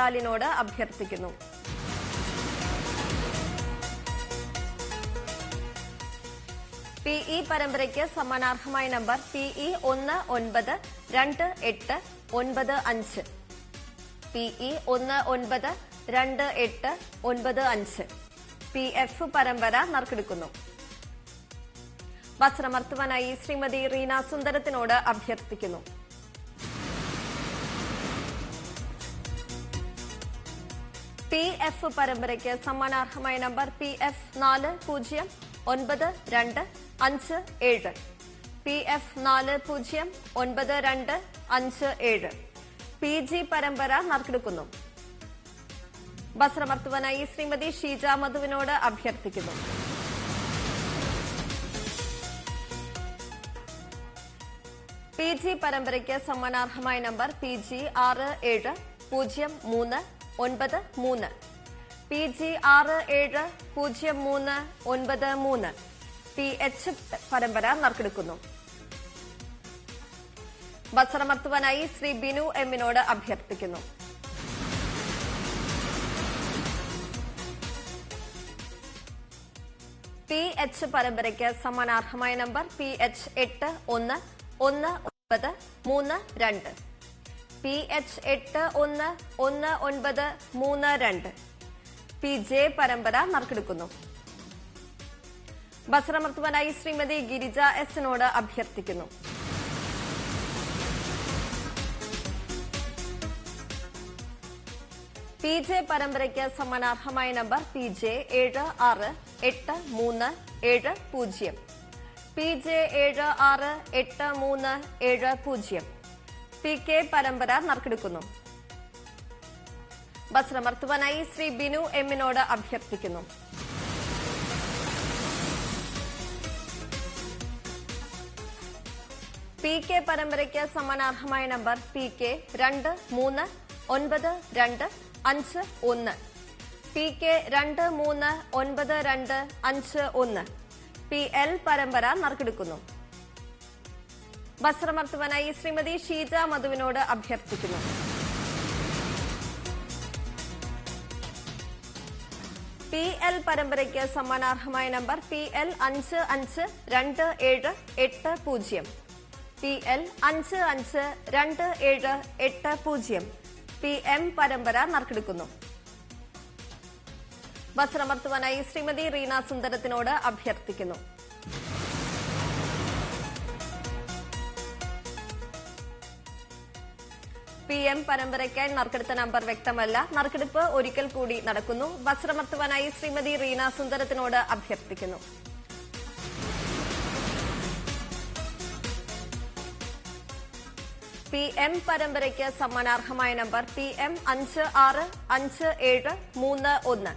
മോഹൻലാലിനോട് അഭ്യർത്ഥിക്കുന്നു. PE പരമ്പരയ്ക്ക് സമ്മാനാർഹമായ number PE 192895. PE 192895. PF പരമ്പര നറുക്കെടുക്കുന്നു. വസ്ത്രമർത്തുവാനായി ശ്രീമതി റീന സുന്ദരത്തിനോട് അഭ്യർത്ഥിക്കുന്നു. PF പരമ്പരയ്ക്ക് സമ്മാനാർഹമായ നമ്പർ PF 409257. PF 409257. PG പരമ്പര നറുക്കെടുക്കുന്നു. വസ്ത്രമർത്തുവാനായി ശ്രീമതി ഷീജ മധുവിനോട് അഭ്യർത്ഥിക്കുന്നു. PG പരമ്പരയ്ക്ക് സമ്മാനാർഹമായ നമ്പർ PG 670393. PG 670393. PH പരമ്പര നറുക്കെടുക്കുന്നു. വസ്ത്രമർത്തുവാനായി ശ്രീ ബിനു എമ്മിനോട് അഭ്യർത്ഥിക്കുന്നു. PH പരമ്പരയ്ക്ക് സമ്മാനാർഹമായ നമ്പർ PH 811932. PH 811932. PJ പരമ്പര നറുക്കെടുക്കുന്നു. വസ്ത്രമർത്തുവാനായി ശ്രീമതി ഗിരിജ എസിനോട് അഭ്യർത്ഥിക്കുന്നു. PJ പരമ്പരയ്ക്ക് സമ്മാനാർഹമായ നമ്പർ PJ 76830. PJ 76830. PK പരമ്പര നറുക്കെടുക്കുന്നു. വസ്ത്രമർത്തുവാനായി ശ്രീ ബിനു എമ്മിനോട് അഭ്യർത്ഥിക്കുന്നു. PK പരമ്പരയ്ക്ക് സമ്മാനാർഹമായ നമ്പർ PK 239251. PK 239251. PL പരമ്പര നറുക്കെടുക്കുന്നു. വസ്ത്രമർത്തുവാനായി ശ്രീമതി ഷീജ മധുവിനോട് അഭ്യർത്ഥിക്കുന്നു. PL പരമ്പരയ്ക്ക് സമ്മാനാർഹമായ നമ്പർ PL 552780. PL 552780. PM പരമ്പര നറുക്കെടുക്കുന്നു. വസ്ത്രമർത്തുവാനായി ശ്രീമതി റീന സുന്ദരത്തിനോട് അഭ്യർത്ഥിക്കുന്നു. PM പരമ്പരയ്ക്കായി നറുക്കെടുത്ത നമ്പർ വ്യക്തമല്ല. നറുക്കെടുപ്പ് ഒരിക്കൽ കൂടി നടക്കുന്നു. വസ്ത്രമർത്തുവാനായി ശ്രീമതി റീന സുന്ദരത്തിനോട് അഭ്യർത്ഥിക്കുന്നു. PM പരമ്പരയ്ക്ക് സമ്മാനാർഹമായ നമ്പർ PM 565731.